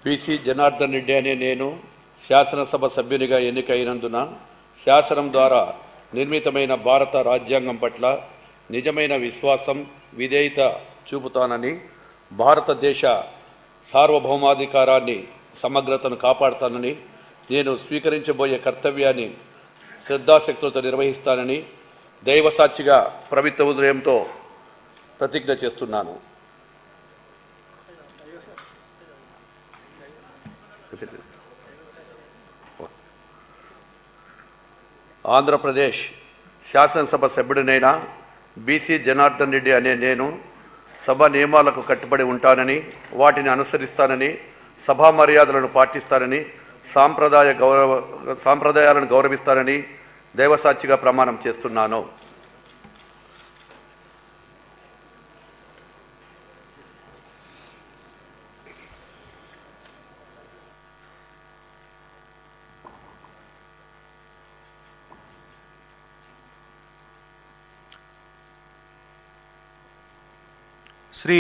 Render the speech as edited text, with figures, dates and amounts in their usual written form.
BC Janardhan Reddy అనే నేను శాసనసభ సభ్యునిగా ఎన్నికైనందున శాసనం ద్వారా నిర్మితమైన భారత రాజ్యాంగం పట్ల నిజమైన విశ్వాసం విధేయత చూపుతానని, భారతదేశ సార్వభౌమాధికారాన్ని సమగ్రతను కాపాడుతానని, నేను స్వీకరించబోయే కర్తవ్యాన్ని శ్రద్ధాశక్తులతో నిర్వహిస్తానని దైవసాక్షిగా పవిత్ర ఉదయంతో ప్రతిజ్ఞ చేస్తున్నాను. ఆంధ్రప్రదేశ్ శాసనసభ సభ్యుడినైన బీసీ జనార్దన్ రెడ్డి అనే నేను సభ నియమాలకు కట్టుబడి ఉంటానని, వాటిని అనుసరిస్తానని, సభా మర్యాదలను పాటిస్తానని, సాంప్రదాయాలను గౌరవిస్తానని దైవసాక్షిగా ప్రమాణం చేస్తున్నాను. శ్రీ